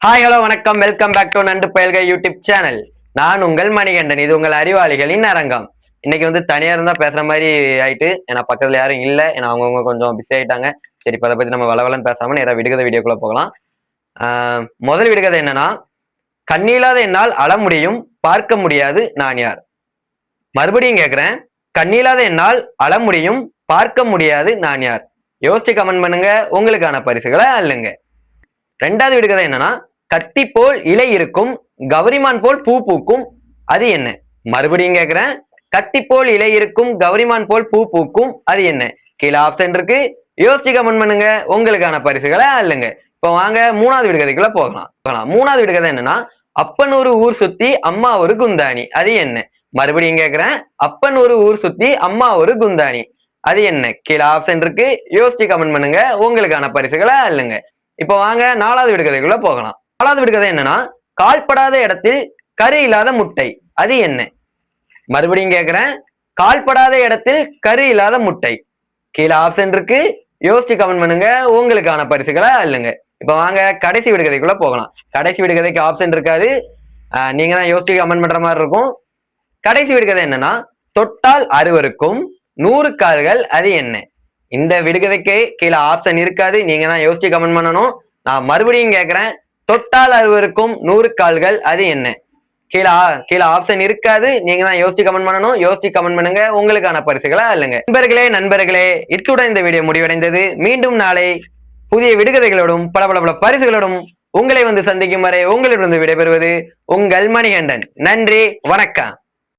Hi hello வணக்கம், welcome back to நண்டு பயல்க YouTube channel. நான் உங்கள் மணிகண்டன். இது உங்கள் அறிவாளிகளின் அரங்கம். இன்னைக்கு வந்து தனியா இருந்தா பேசுற மாதிரி ஆயிட்டு, ஏன்னா பக்கத்துல யாரும் இல்லை, ஏன்னா அவங்கவுங்க கொஞ்சம் பிஸி ஆயிட்டாங்க. சரி, இப்போ அதை பத்தி நம்ம வளவலன்னு பேசாம நேராக விடுகதை வீடியோக்குள்ள போகலாம். முதல் விடுகதை என்னன்னா, கண்ணில்லாத என்னால் அழ முடியும், பார்க்க முடியாது, நான் யார்? மறுபடியும் கேட்கிறேன். கண்ணில்லாத என்னால் அழ முடியும், பார்க்க முடியாது, நான் யார்? யோசிச்சு கமெண்ட் பண்ணுங்க. உங்களுக்கான பரிசுகளை அள்ளுங்க. ரெண்டாவது விடுகதை என்னன்னா, கத்தி போல் இலை இருக்கும், கௌரிமான் போல் பூ பூக்கும், அது என்ன? மறுபடியும் கேட்கிறேன். கத்தி போல் இலை இருக்கும், கௌரிமான் போல் பூ பூக்கும், அது என்ன? கீழே ஆப்ஷன் இருக்கு, யோசிச்சு கமெண்ட் பண்ணுங்க. உங்களுக்கான பரிசுகளை அள்ளுங்க. இப்போ வாங்க மூணாவது விடுகதைக்குள்ள போகலாம். மூணாவது விடுகதை என்னன்னா, அப்பன் ஒரு ஊர் சுத்தி அம்மா ஒரு குந்தாணி, அது என்ன? மறுபடியும் கேட்கிறேன். அப்பன் ஒரு ஊர் சுத்தி அம்மா ஒரு குந்தாணி, அது என்ன? கீழே ஆப்ஷன் இருக்கு, யோசிச்சு கமெண்ட் பண்ணுங்க. உங்களுக்கான பரிசுகளை அள்ளுங்க. இப்போ வாங்க நாலாவது விடுகதைக்குள்ள போகலாம். நாலாவது விடுகதை என்னன்னா, கால்படாத இடத்தில் கரு இல்லாத முட்டை, அது என்ன? மறுபடியும் கேட்கிறேன். கால்படாத இடத்தில் கரு இல்லாத முட்டை. கீழே ஆப்ஷன் இருக்கு, யோசிச்சு கமெண்ட் பண்ணுங்க. உங்களுக்கான பரிசுகளை அள்ளுங்க. இப்ப வாங்க கடைசி விடுகதைக்குள்ள போகலாம். கடைசி விடுகதைக்கு ஆப்ஷன் இருக்காது, நீங்க தான் யோசிச்சு கமெண்ட் பண்ற மாதிரி இருக்கும். கடைசி விடுகதை என்னன்னா, தொட்டால் அறுவருக்கும் 100 கால்கள், அது என்ன? இந்த விடுகதைக்கு கீழே ஆப்ஷன் இருக்காது, நீங்க தான் யோசிச்சு கமெண்ட் பண்ணணும். நான் மறுபடியும் கேட்கிறேன். தொட்டால் அறுவருக்கும் 100 கால்கள், அது என்ன? கீழே ஆப்ஷன் இருக்காது, நீங்க தான் யோசிச்சு கமெண்ட் பண்ணணும். யோசிச்சு கமெண்ட் பண்ணுங்க. உங்களுக்கான பரிசுகளை அள்ளுங்க. நண்பர்களே, இத்துடன் இந்த வீடியோ முடிவடைந்தது. மீண்டும் நாளை புதிய விடுகதைகளோடும் பல பரிசுகளோடும் உங்களை வந்து சந்திக்கும் வரை உங்களிடம் விடைபெறுவது உங்கள் மணிகண்டன். நன்றி, வணக்கம்.